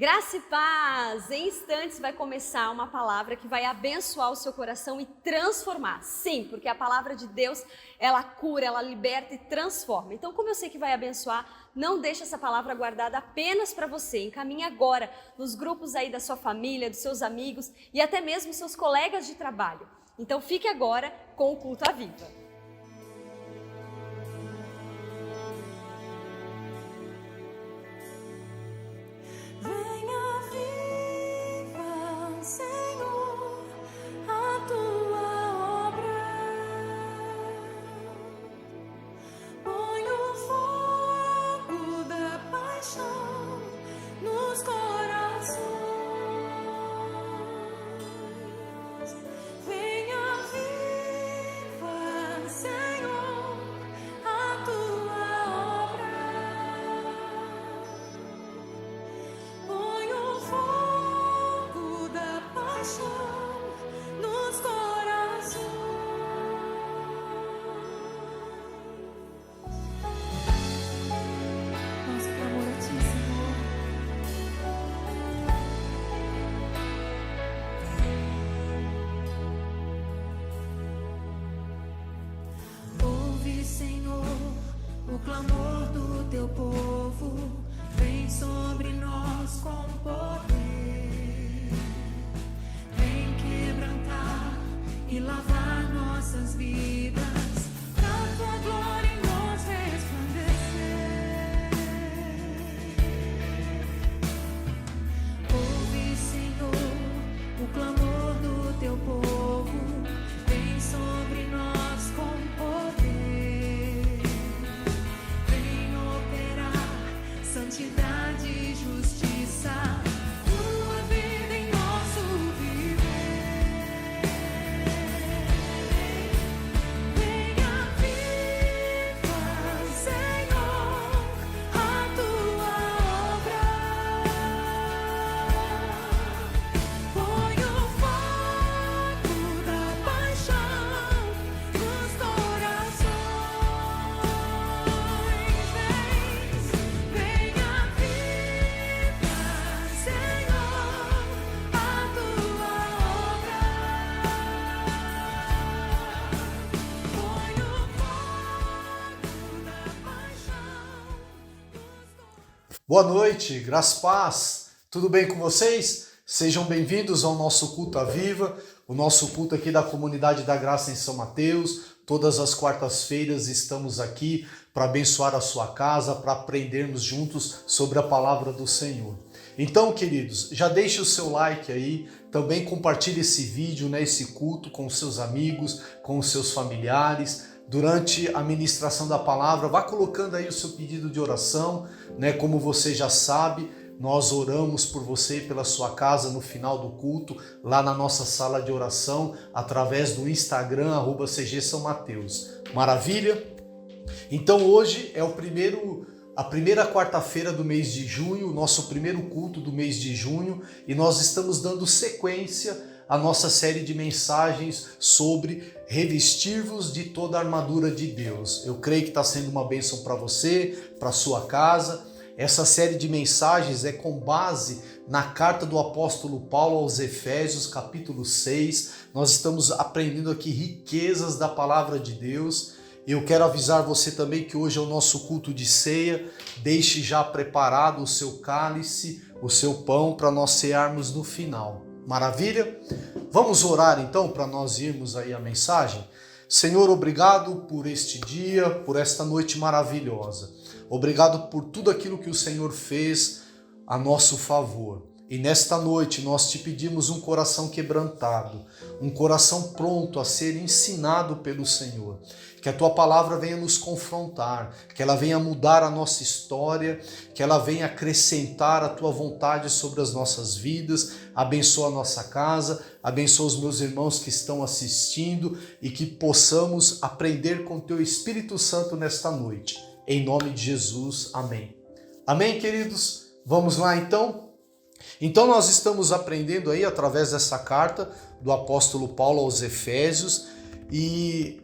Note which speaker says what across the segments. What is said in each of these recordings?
Speaker 1: Graça e paz! Em instantes vai começar uma palavra que vai abençoar o seu coração e transformar. Sim, porque a palavra de Deus, ela cura, ela liberta e transforma. Então, como eu sei que vai abençoar, não deixe essa palavra guardada apenas para você. Encaminhe agora nos grupos aí da sua família, dos seus amigos e até mesmo seus colegas de trabalho. Então, fique agora com o Culto à Viva.
Speaker 2: Boa noite, graça e paz, tudo bem com vocês? Sejam bem-vindos ao nosso culto à Viva, o nosso culto aqui da Comunidade da Graça em São Mateus. Todas as quartas-feiras estamos aqui para abençoar a sua casa, para aprendermos juntos sobre a palavra do Senhor. Então, queridos, já deixe o seu like aí, também compartilhe esse vídeo, esse culto com os seus amigos, com os seus familiares. Durante a ministração da palavra, vá colocando aí o seu pedido de oração, como você já sabe, nós oramos por você e pela sua casa no final do culto, lá na nossa sala de oração, através do Instagram, @CG São Mateus. Maravilha? Então hoje é a primeira quarta-feira do mês de junho, o nosso primeiro culto do mês de junho, e nós estamos dando sequência a nossa série de mensagens sobre revestir-vos de toda a armadura de Deus. Eu creio que está sendo uma bênção para você, para sua casa. Essa série de mensagens é com base na carta do apóstolo Paulo aos Efésios, capítulo 6. Nós estamos aprendendo aqui riquezas da palavra de Deus. Eu quero avisar você também que hoje é o nosso culto de ceia. Deixe já preparado o seu cálice, o seu pão, para nós cearmos no final. Maravilha? Vamos orar então para nós irmos aí a mensagem? Senhor, obrigado por este dia, por esta noite maravilhosa. Obrigado por tudo aquilo que o Senhor fez a nosso favor. E nesta noite nós te pedimos um coração quebrantado, um coração pronto a ser ensinado pelo Senhor. Que a tua palavra venha nos confrontar, que ela venha mudar a nossa história, que ela venha acrescentar a tua vontade sobre as nossas vidas. Abençoa a nossa casa, abençoa os meus irmãos que estão assistindo e que possamos aprender com teu Espírito Santo nesta noite. Em nome de Jesus, amém. Amém, queridos? Vamos lá então? Então nós estamos aprendendo aí através dessa carta do apóstolo Paulo aos Efésios e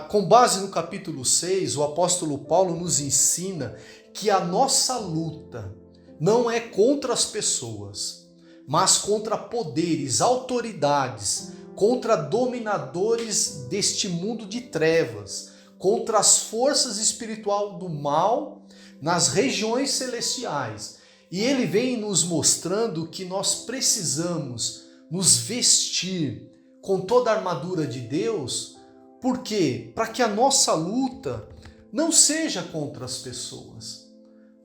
Speaker 2: com base no capítulo 6, o apóstolo Paulo nos ensina que a nossa luta não é contra as pessoas, mas contra poderes, autoridades, contra dominadores deste mundo de trevas, contra as forças espirituais do mal nas regiões celestiais. E ele vem nos mostrando que nós precisamos nos vestir com toda a armadura de Deus. Por quê? Para que a nossa luta não seja contra as pessoas,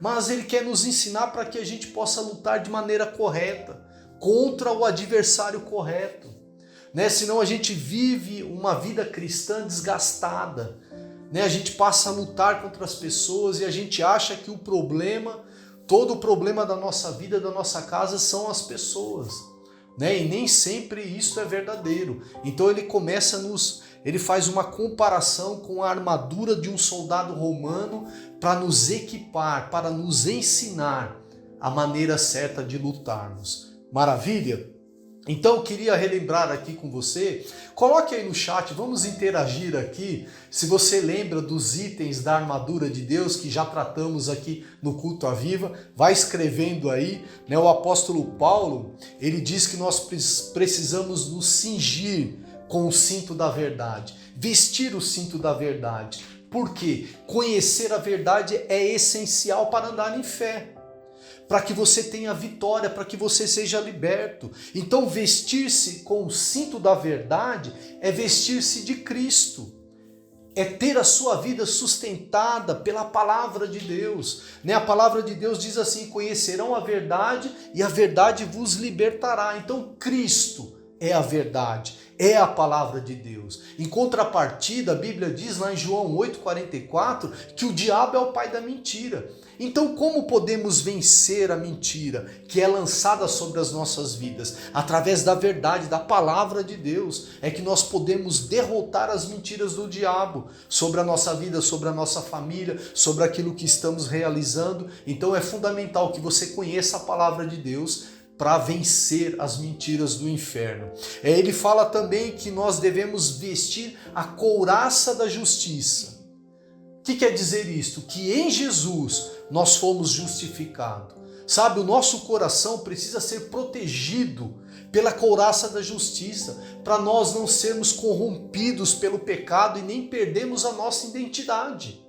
Speaker 2: mas ele quer nos ensinar para que a gente possa lutar de maneira correta, contra o adversário correto, né? Senão a gente vive uma vida cristã desgastada, né? A gente passa a lutar contra as pessoas e a gente acha que todo o problema da nossa vida, da nossa casa são as pessoas, né? E nem sempre isso é verdadeiro. Então ele faz uma comparação com a armadura de um soldado romano para nos equipar, para nos ensinar a maneira certa de lutarmos. Maravilha? Então eu queria relembrar aqui com você, coloque aí no chat, vamos interagir aqui, se você lembra dos itens da armadura de Deus que já tratamos aqui no Culto à Viva, vai escrevendo aí, né? O apóstolo Paulo, ele diz que nós precisamos nos cingir com o cinto da verdade, vestir o cinto da verdade. Por quê? Conhecer a verdade é essencial para andar em fé, para que você tenha vitória, para que você seja liberto. Então vestir-se com o cinto da verdade é vestir-se de Cristo, é ter a sua vida sustentada pela palavra de Deus, né? A palavra de Deus diz assim: conhecerão a verdade e a verdade vos libertará. Então Cristo é a verdade, é a palavra de Deus. Em contrapartida, a Bíblia diz lá em João 8,44 que o diabo é o pai da mentira. Então, como podemos vencer a mentira que é lançada sobre as nossas vidas? Através da verdade, da palavra de Deus, é que nós podemos derrotar as mentiras do diabo sobre a nossa vida, sobre a nossa família, sobre aquilo que estamos realizando. Então é fundamental que você conheça a palavra de Deus para vencer as mentiras do inferno. Ele fala também que nós devemos vestir a couraça da justiça. O que quer dizer isto? Que em Jesus nós fomos justificados. Sabe, o nosso coração precisa ser protegido pela couraça da justiça, para nós não sermos corrompidos pelo pecado e nem perdermos a nossa identidade.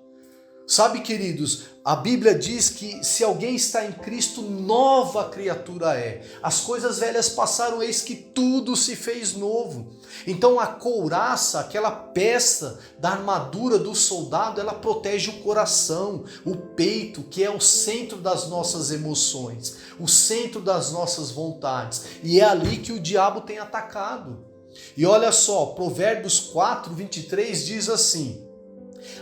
Speaker 2: Sabe, queridos, a Bíblia diz que se alguém está em Cristo, nova criatura é. As coisas velhas passaram, eis que tudo se fez novo. Então a couraça, aquela peça da armadura do soldado, ela protege o coração, o peito, que é o centro das nossas emoções, o centro das nossas vontades. E é ali que o diabo tem atacado. E olha só, Provérbios 4:23 diz assim: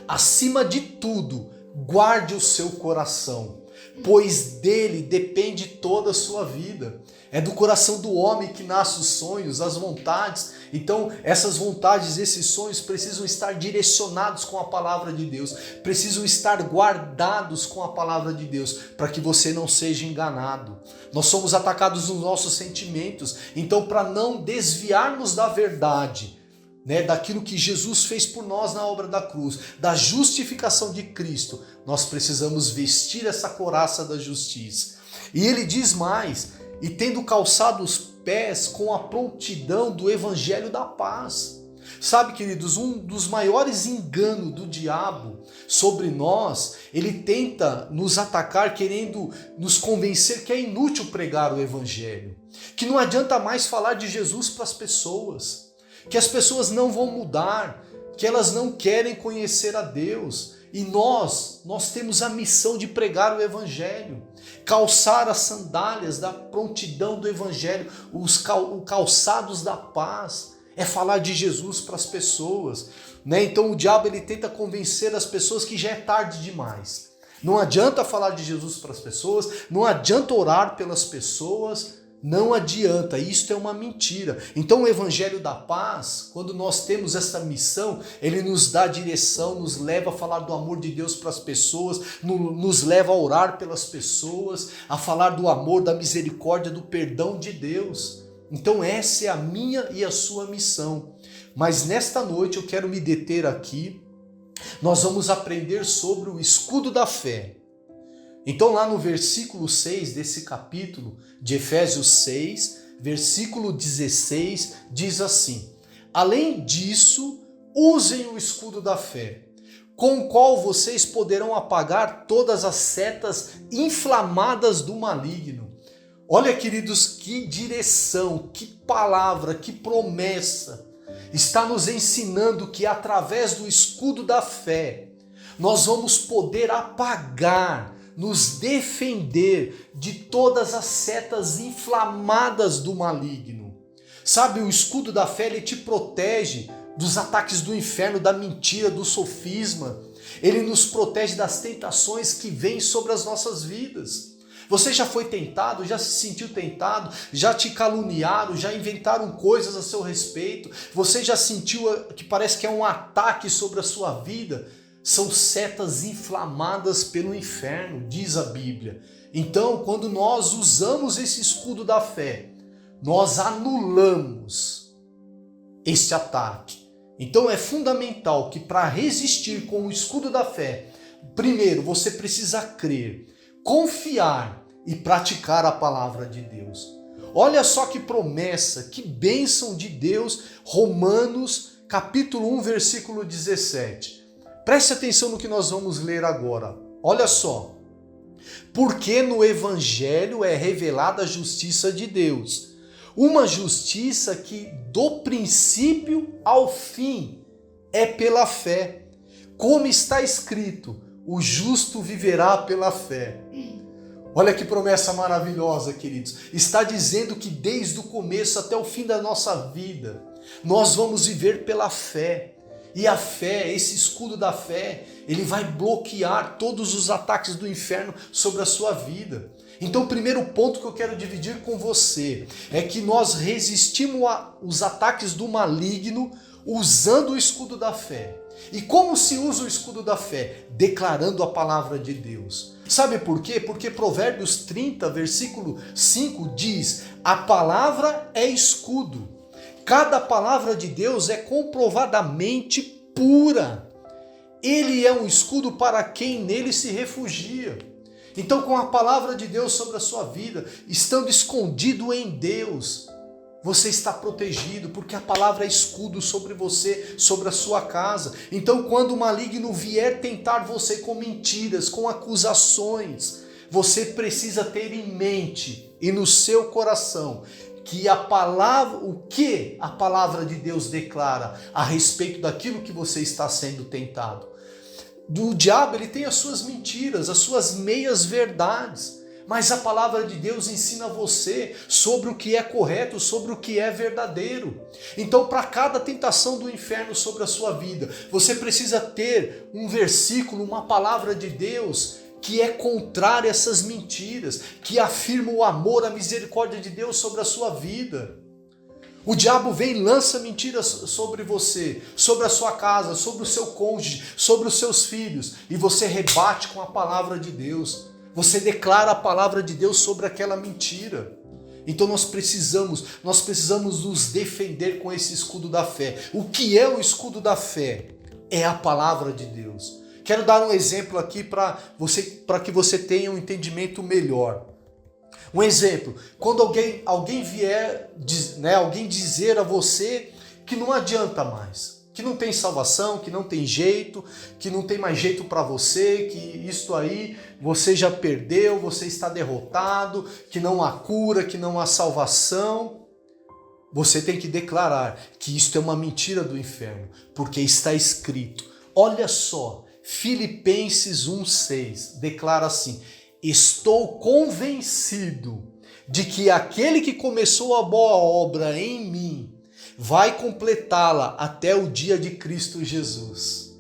Speaker 2: acima de tudo, guarde o seu coração, pois dele depende toda a sua vida. É do coração do homem que nascem os sonhos, as vontades. Então, essas vontades, esses sonhos precisam estar direcionados com a palavra de Deus, precisam estar guardados com a palavra de Deus, para que você não seja enganado. Nós somos atacados nos nossos sentimentos, então, para não desviarmos da verdade, né, daquilo que Jesus fez por nós na obra da cruz, da justificação de Cristo, nós precisamos vestir essa couraça da justiça. E ele diz mais: e tendo calçado os pés com a prontidão do evangelho da paz. Sabe, queridos, um dos maiores enganos do diabo sobre nós, ele tenta nos atacar querendo nos convencer que é inútil pregar o evangelho, que não adianta mais falar de Jesus para as pessoas, que as pessoas não vão mudar, que elas não querem conhecer a Deus. E nós temos a missão de pregar o evangelho, calçar as sandálias da prontidão do evangelho, os calçados da paz, é falar de Jesus para as pessoas, né? Então o diabo ele tenta convencer as pessoas que já é tarde demais. Não adianta falar de Jesus para as pessoas, não adianta orar pelas pessoas, não adianta, isto é uma mentira. Então o evangelho da paz, quando nós temos essa missão, ele nos dá direção, nos leva a falar do amor de Deus para as pessoas, nos leva a orar pelas pessoas, a falar do amor, da misericórdia, do perdão de Deus. Então essa é a minha e a sua missão. Mas nesta noite eu quero me deter aqui, nós vamos aprender sobre o escudo da fé. Então lá no versículo 6 desse capítulo de Efésios 6, versículo 16, diz assim: além disso, usem o escudo da fé, com o qual vocês poderão apagar todas as setas inflamadas do maligno. Olha, queridos, que direção, que palavra, que promessa. Está nos ensinando que através do escudo da fé, nós vamos poder apagar, nos defender de todas as setas inflamadas do maligno. Sabe, o escudo da fé, ele te protege dos ataques do inferno, da mentira, do sofisma. Ele nos protege das tentações que vêm sobre as nossas vidas. Você já foi tentado, já se sentiu tentado, já te caluniaram, já inventaram coisas a seu respeito, você já sentiu que parece que é um ataque sobre a sua vida? São setas inflamadas pelo inferno, diz a Bíblia. Então, quando nós usamos esse escudo da fé, nós anulamos este ataque. Então é fundamental que para resistir com o escudo da fé, primeiro você precisa crer, confiar e praticar a palavra de Deus. Olha só que promessa, que bênção de Deus, Romanos capítulo 1, versículo 17. Preste atenção no que nós vamos ler agora. Olha só. Porque no Evangelho é revelada a justiça de Deus, uma justiça que do princípio ao fim é pela fé. Como está escrito, o justo viverá pela fé. Olha que promessa maravilhosa, queridos. Está dizendo que desde o começo até o fim da nossa vida, nós vamos viver pela fé. E a fé, esse escudo da fé, ele vai bloquear todos os ataques do inferno sobre a sua vida. Então o primeiro ponto que eu quero dividir com você é que nós resistimos aos ataques do maligno usando o escudo da fé. E como se usa o escudo da fé? Declarando a palavra de Deus. Sabe por quê? Porque Provérbios 30, versículo 5 diz: a palavra é escudo. Cada palavra de Deus é comprovadamente pura. Ele é um escudo para quem nele se refugia. Então, com a palavra de Deus sobre a sua vida, estando escondido em Deus, você está protegido, porque a palavra é escudo sobre você, sobre a sua casa. Então, quando o maligno vier tentar você com mentiras, com acusações, você precisa ter em mente e no seu coração que a palavra, o que a palavra de Deus declara a respeito daquilo que você está sendo tentado. O diabo, ele tem as suas mentiras, as suas meias verdades, mas a palavra de Deus ensina você sobre o que é correto, sobre o que é verdadeiro. Então, para cada tentação do inferno sobre a sua vida, você precisa ter um versículo, uma palavra de Deus que é contrária a essas mentiras, que afirma o amor, a misericórdia de Deus sobre a sua vida. O diabo vem e lança mentiras sobre você, sobre a sua casa, sobre o seu cônjuge, sobre os seus filhos, e você rebate com a palavra de Deus. Você declara a palavra de Deus sobre aquela mentira. Então nós precisamos nos defender com esse escudo da fé. O que é o escudo da fé? É a palavra de Deus. Quero dar um exemplo aqui para que você tenha um entendimento melhor. Um exemplo, quando alguém vier, alguém dizer a você que não adianta mais, que não tem salvação, que não tem jeito, que não tem mais jeito para você, que isto aí você já perdeu, você está derrotado, que não há cura, que não há salvação. Você tem que declarar que isto é uma mentira do inferno, porque está escrito. Olha só, Filipenses 1,6 declara assim: estou convencido de que aquele que começou a boa obra em mim vai completá-la até o dia de Cristo Jesus.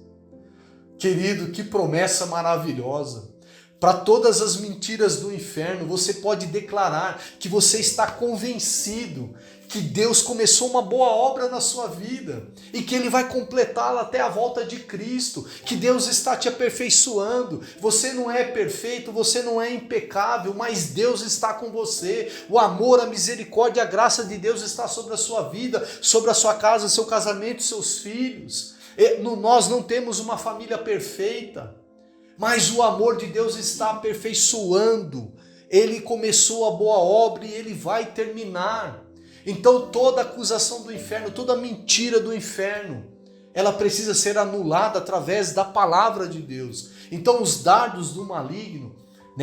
Speaker 2: Querido, que promessa maravilhosa. Para todas as mentiras do inferno, você pode declarar que você está convencido que Deus começou uma boa obra na sua vida e que Ele vai completá-la até a volta de Cristo, que Deus está te aperfeiçoando. Você não é perfeito, você não é impecável, mas Deus está com você. O amor, a misericórdia, a graça de Deus está sobre a sua vida, sobre a sua casa, seu casamento, seus filhos. Nós não temos uma família perfeita, mas o amor de Deus está aperfeiçoando. Ele começou a boa obra e ele vai terminar. Então toda acusação do inferno, toda mentira do inferno, ela precisa ser anulada através da palavra de Deus. Então os dardos do maligno,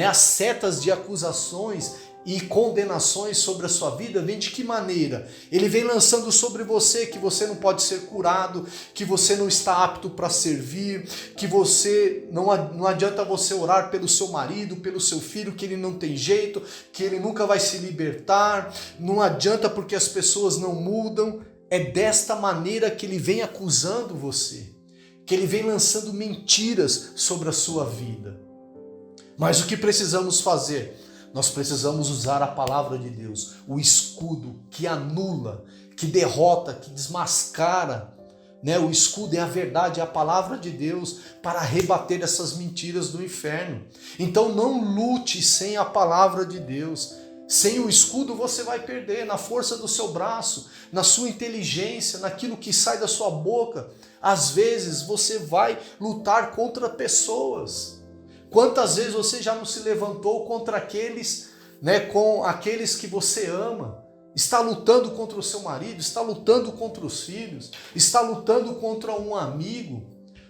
Speaker 2: as setas de acusações e condenações sobre a sua vida, vem de que maneira? Ele vem lançando sobre você que você não pode ser curado, que você não está apto para servir, que você não adianta você orar pelo seu marido, pelo seu filho, que ele não tem jeito, que ele nunca vai se libertar, não adianta porque as pessoas não mudam. É desta maneira que ele vem acusando você, que ele vem lançando mentiras sobre a sua vida. Mas o que precisamos fazer? Nós precisamos usar a palavra de Deus, o escudo que anula, que derrota, que desmascara. O escudo é a verdade, é a palavra de Deus para rebater essas mentiras do inferno. Então não lute sem a palavra de Deus. Sem o escudo você vai perder na força do seu braço, na sua inteligência, naquilo que sai da sua boca. Às vezes você vai lutar contra pessoas. Quantas vezes você já não se levantou contra aqueles, com aqueles que você ama? Está lutando contra o seu marido, está lutando contra os filhos, está lutando contra um amigo.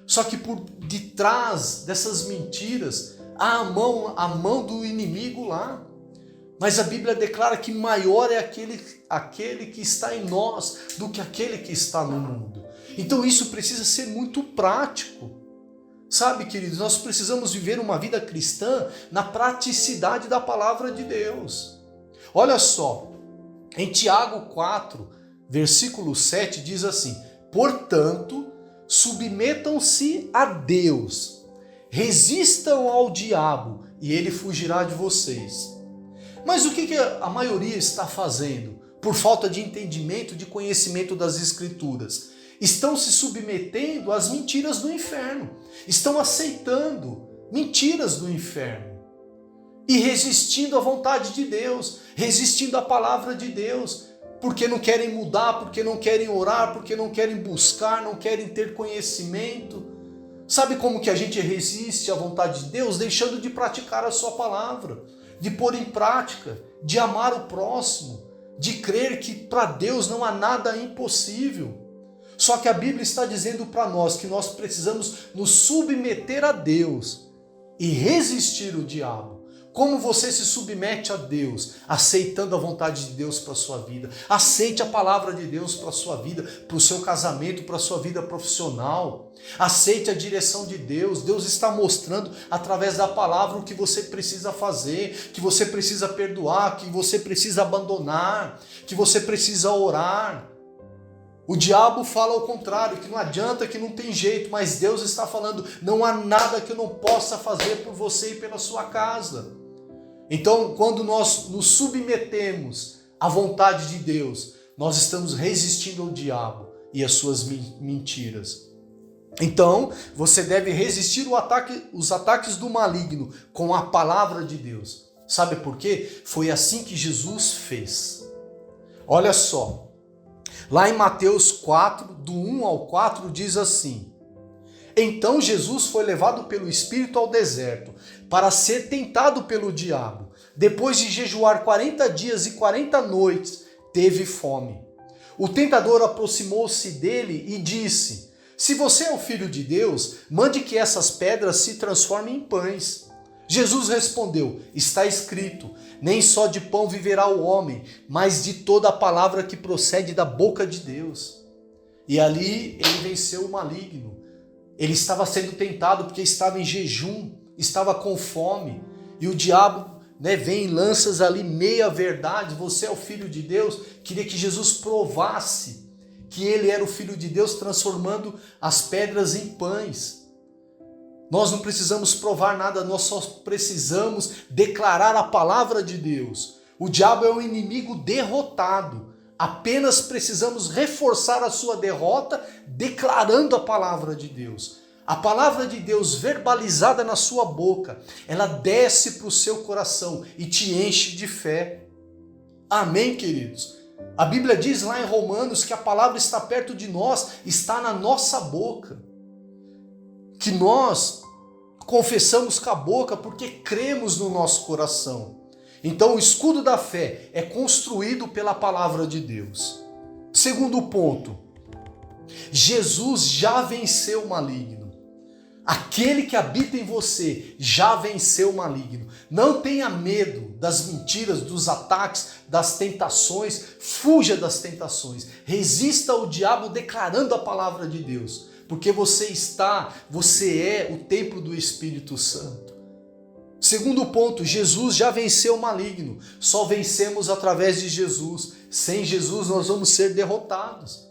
Speaker 2: Só que por detrás dessas mentiras há a mão do inimigo lá. Mas a Bíblia declara que maior é aquele que está em nós do que aquele que está no mundo. Então isso precisa ser muito prático. Sabe, queridos, nós precisamos viver uma vida cristã na praticidade da palavra de Deus. Olha só, em Tiago 4, versículo 7 diz assim: portanto, submetam-se a Deus, resistam ao diabo e ele fugirá de vocês. Mas o que a maioria está fazendo? Por falta de entendimento, de conhecimento das Escrituras. Estão se submetendo às mentiras do inferno. Estão aceitando mentiras do inferno. E resistindo à vontade de Deus, resistindo à palavra de Deus. Porque não querem mudar, porque não querem orar, porque não querem buscar, não querem ter conhecimento. Sabe como que a gente resiste à vontade de Deus? Deixando de praticar a sua palavra, de pôr em prática, de amar o próximo, de crer que para Deus não há nada impossível. Só que a Bíblia está dizendo para nós que nós precisamos nos submeter a Deus e resistir o diabo. Como você se submete a Deus? Aceitando a vontade de Deus para a sua vida. Aceite a palavra de Deus para a sua vida, para o seu casamento, para a sua vida profissional. Aceite a direção de Deus. Deus está mostrando através da palavra o que você precisa fazer, que você precisa perdoar, que você precisa abandonar, que você precisa orar. O diabo fala ao contrário, que não adianta, que não tem jeito, mas Deus está falando, não há nada que eu não possa fazer por você e pela sua casa. Então, quando nós nos submetemos à vontade de Deus, nós estamos resistindo ao diabo e às suas mentiras. Então, você deve resistir os ataques do maligno com a palavra de Deus. Sabe por quê? Foi assim que Jesus fez. Olha só, lá em Mateus 4, do 1 ao 4, diz assim: então Jesus foi levado pelo Espírito ao deserto para ser tentado pelo diabo. Depois de jejuar 40 dias e 40 noites, teve fome. O tentador aproximou-se dele e disse: se você é o Filho de Deus, mande que essas pedras se transformem em pães. Jesus respondeu: está escrito, nem só de pão viverá o homem, mas de toda a palavra que procede da boca de Deus. E ali ele venceu o maligno. Ele estava sendo tentado porque estava em jejum, estava com fome. E o diabo vem e lança ali meia verdade. Você é o Filho de Deus. Queria que Jesus provasse que ele era o Filho de Deus, transformando as pedras em pães. Nós não precisamos provar nada, nós só precisamos declarar a palavra de Deus. O diabo é um inimigo derrotado. Apenas precisamos reforçar a sua derrota declarando a palavra de Deus. A palavra de Deus verbalizada na sua boca, ela desce para o seu coração e te enche de fé. Amém, queridos? A Bíblia diz lá em Romanos que a palavra está perto de nós, está na nossa boca. Que nós, confessamos com a boca porque cremos no nosso coração. Então o escudo da fé é construído pela palavra de Deus. Segundo ponto, Jesus já venceu o maligno. Aquele que habita em você já venceu o maligno. Não tenha medo das mentiras, dos ataques, das tentações. Fuja das tentações. Resista ao diabo declarando a palavra de Deus. Porque você é o templo do Espírito Santo. Segundo ponto, Jesus já venceu o maligno. Só vencemos através de Jesus. Sem Jesus nós vamos ser derrotados.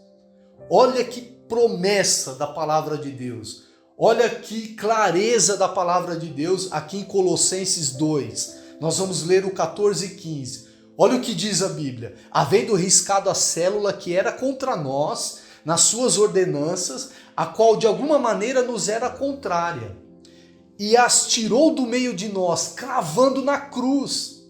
Speaker 2: Olha que promessa da palavra de Deus. Olha que clareza da palavra de Deus aqui em Colossenses 2. Nós vamos ler o 14 e 15. Olha o que diz a Bíblia. Havendo riscado a célula que era contra nós, nas suas ordenanças, a qual de alguma maneira nos era contrária, e as tirou do meio de nós, cravando na cruz,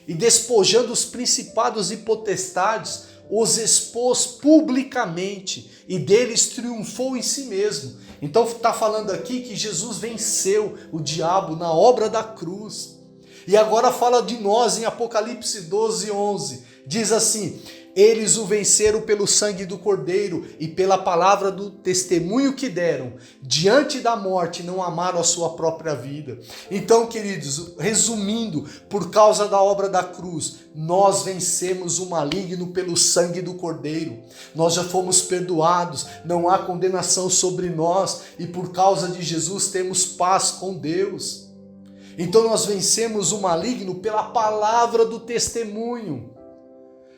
Speaker 2: e despojando os principados e potestades, os expôs publicamente, e deles triunfou em si mesmo. Então está falando aqui que Jesus venceu o diabo na obra da cruz. E agora fala de nós em Apocalipse 12, 11. Diz assim: eles o venceram pelo sangue do Cordeiro e pela palavra do testemunho que deram. Diante da morte não amaram a sua própria vida. Então, queridos, resumindo, por causa da obra da cruz, nós vencemos o maligno pelo sangue do Cordeiro. Nós já fomos perdoados, não há condenação sobre nós e por causa de Jesus temos paz com Deus. Então nós vencemos o maligno pela palavra do testemunho.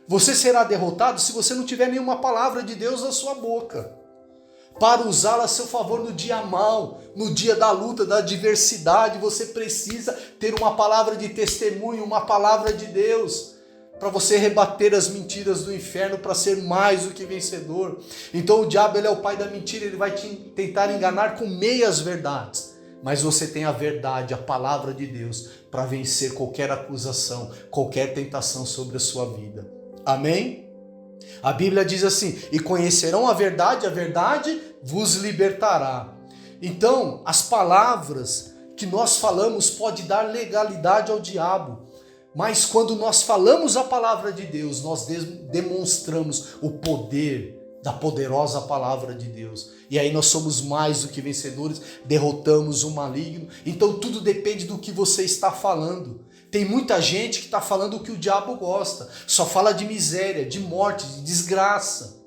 Speaker 2: Você será derrotado se você não tiver nenhuma palavra de Deus na sua boca, para usá-la a seu favor no dia mau, no dia da luta, da adversidade. Você precisa ter uma palavra de testemunho, uma palavra de Deus, para você rebater as mentiras do inferno, para ser mais do que vencedor. Então o diabo, ele é o pai da mentira, ele vai te tentar enganar com meias verdades. Mas você tem a verdade, a palavra de Deus, para vencer qualquer acusação, qualquer tentação sobre a sua vida. Amém? A Bíblia diz assim: e conhecerão a verdade vos libertará. Então, as palavras que nós falamos podem dar legalidade ao diabo. Mas quando nós falamos a palavra de Deus, nós demonstramos o poder da poderosa palavra de Deus. E aí nós somos mais do que vencedores, derrotamos o maligno. Então tudo depende do que você está falando. Tem muita gente que está falando o que o diabo gosta. Só fala de miséria, de morte, de desgraça.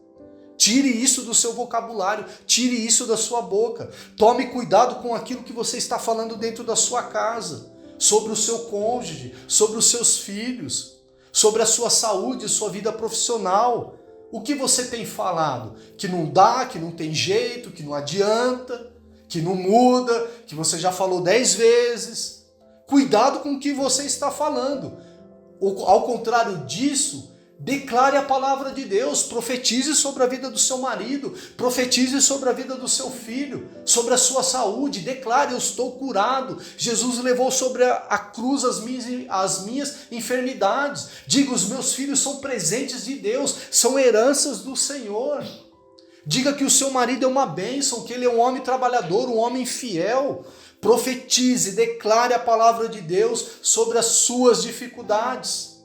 Speaker 2: Tire isso do seu vocabulário, tire isso da sua boca. Tome cuidado com aquilo que você está falando dentro da sua casa, sobre o seu cônjuge, sobre os seus filhos, sobre a sua saúde, sua vida profissional. O que você tem falado? Que não dá, que não tem jeito, que não adianta, que não muda, que você já falou 10 vezes. Cuidado com o que você está falando. Ao contrário disso, declare a palavra de Deus, profetize sobre a vida do seu marido, profetize sobre a vida do seu filho, sobre a sua saúde, declare: eu estou curado. Jesus levou sobre a cruz as minhas enfermidades. Diga: os meus filhos são presentes de Deus, são heranças do Senhor. Diga que o seu marido é uma bênção, que ele é um homem trabalhador, um homem fiel. Profetize, declare a palavra de Deus sobre as suas dificuldades.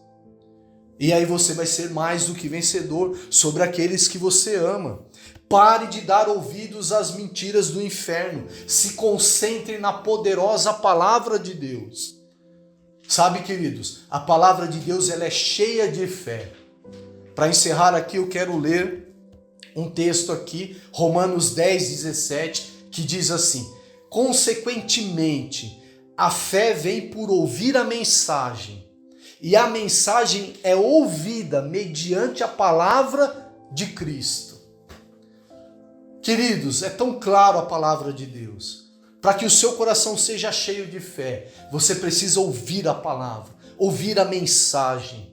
Speaker 2: E aí você vai ser mais do que vencedor sobre aqueles que você ama. Pare de dar ouvidos às mentiras do inferno. Se concentre na poderosa palavra de Deus. Sabe, queridos, a palavra de Deus, ela é cheia de fé. Para encerrar aqui, eu quero ler um texto aqui, Romanos 10, 17, que diz assim: consequentemente, a fé vem por ouvir a mensagem, e a mensagem é ouvida mediante a palavra de Cristo. Queridos, é tão claro a palavra de Deus. Para que o seu coração seja cheio de fé, você precisa ouvir a palavra, ouvir a mensagem.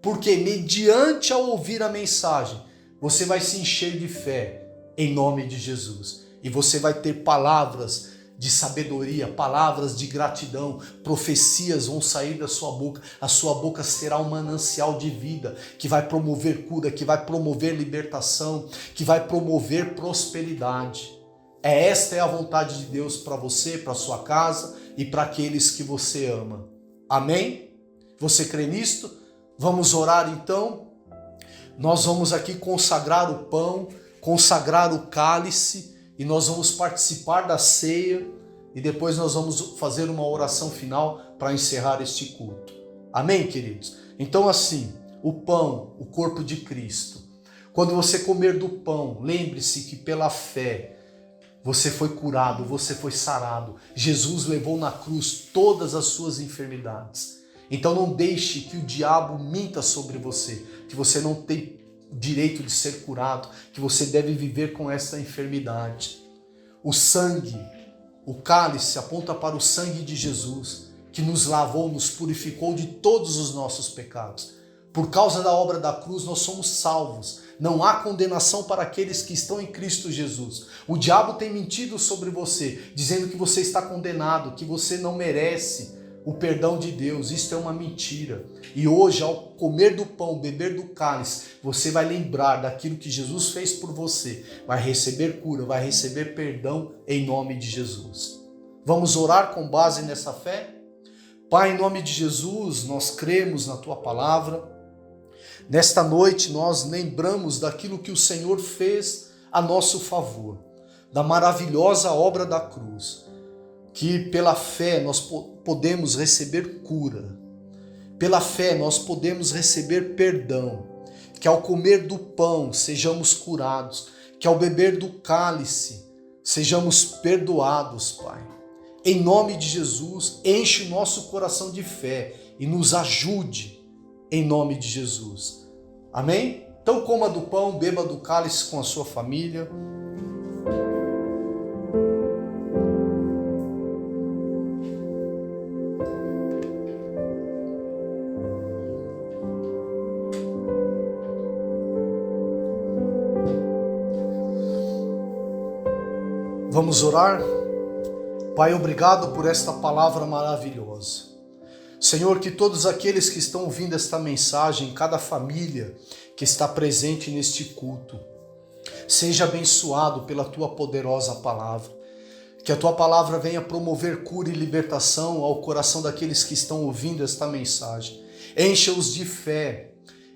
Speaker 2: Porque mediante ao ouvir a mensagem, você vai se encher de fé em nome de Jesus. E você vai ter palavras de sabedoria, palavras de gratidão, profecias vão sair da sua boca. A sua boca será um manancial de vida, que vai promover cura, que vai promover libertação, que vai promover prosperidade. Esta é a vontade de Deus para você, para sua casa e para aqueles que você ama. Amém? Você crê nisto? Vamos orar então? Nós vamos aqui consagrar o pão, consagrar o cálice e nós vamos participar da ceia e depois nós vamos fazer uma oração final para encerrar este culto. Amém, queridos? Então assim, o pão, o corpo de Cristo. Quando você comer do pão, lembre-se que pela fé você foi curado, você foi sarado. Jesus levou na cruz todas as suas enfermidades. Então não deixe que o diabo minta sobre você, que você não tem direito de ser curado, que você deve viver com essa enfermidade. O sangue, o cálice aponta para o sangue de Jesus, que nos lavou, nos purificou de todos os nossos pecados. Por causa da obra da cruz nós somos salvos. Não há condenação para aqueles que estão em Cristo Jesus. O diabo tem mentido sobre você, dizendo que você está condenado, que você não merece o perdão de Deus. Isto é uma mentira. E hoje, ao comer do pão, beber do cálice, você vai lembrar daquilo que Jesus fez por você. Vai receber cura, vai receber perdão em nome de Jesus. Vamos orar com base nessa fé? Pai, em nome de Jesus, nós cremos na Tua palavra. Nesta noite nós lembramos daquilo que o Senhor fez a nosso favor, da maravilhosa obra da cruz, que pela fé nós podemos receber cura, pela fé nós podemos receber perdão, que ao comer do pão sejamos curados, que ao beber do cálice sejamos perdoados, Pai. Em nome de Jesus, enche o nosso coração de fé e nos ajude em nome de Jesus. Amém? Então coma do pão, beba do cálice com a sua família. Vamos orar? Pai, obrigado por esta palavra maravilhosa. Senhor, que todos aqueles que estão ouvindo esta mensagem, cada família que está presente neste culto, seja abençoado pela Tua poderosa palavra. Que a Tua palavra venha promover cura e libertação ao coração daqueles que estão ouvindo esta mensagem. Encha-os de fé,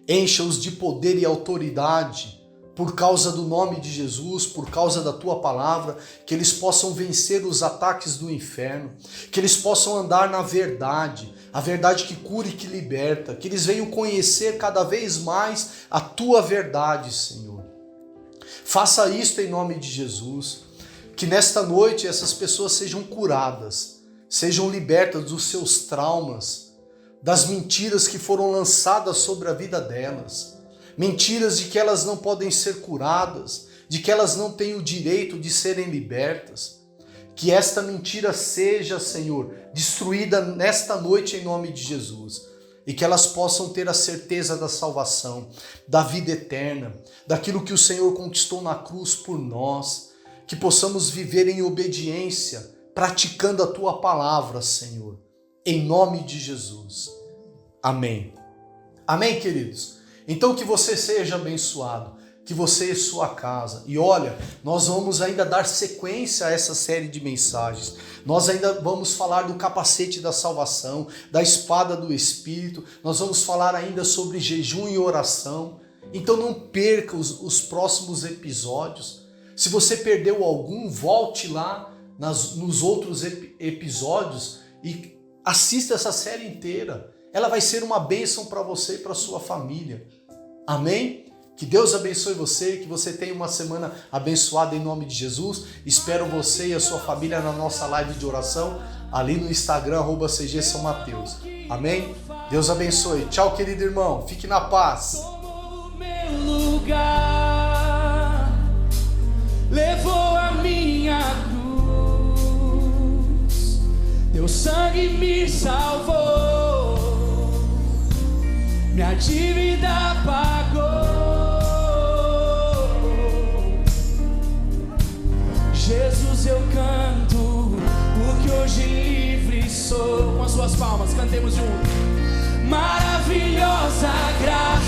Speaker 2: encha-os de poder e autoridade, por causa do nome de Jesus, por causa da Tua palavra, que eles possam vencer os ataques do inferno, que eles possam andar na verdade, a verdade que cura e que liberta, que eles venham conhecer cada vez mais a Tua verdade, Senhor. Faça isto em nome de Jesus, que nesta noite essas pessoas sejam curadas, sejam libertas dos seus traumas, das mentiras que foram lançadas sobre a vida delas, mentiras de que elas não podem ser curadas, de que elas não têm o direito de serem libertas. Que esta mentira seja, Senhor, destruída nesta noite em nome de Jesus. E que elas possam ter a certeza da salvação, da vida eterna, daquilo que o Senhor conquistou na cruz por nós. Que possamos viver em obediência, praticando a Tua palavra, Senhor. Em nome de Jesus. Amém. Amém, queridos? Então que você seja abençoado, que você e sua casa. E olha, nós vamos ainda dar sequência a essa série de mensagens. Nós ainda vamos falar do capacete da salvação, da espada do Espírito. Nós vamos falar ainda sobre jejum e oração. Então não perca os próximos episódios. Se você perdeu algum, volte lá nos outros episódios e assista essa série inteira. Ela vai ser uma bênção para você e para sua família. Amém? Que Deus abençoe você, que você tenha uma semana abençoada em nome de Jesus. Espero você e a sua família na nossa live de oração, ali no Instagram, @CG São Mateus. Amém? Deus abençoe. Tchau, querido irmão. Fique na paz.
Speaker 3: Tomou o meu lugar, levou a minha cruz, teu sangue me salvou, minha dívida pagou. Jesus, eu canto, porque hoje livre sou. Com as suas palmas, cantemos juntos. Maravilhosa graça.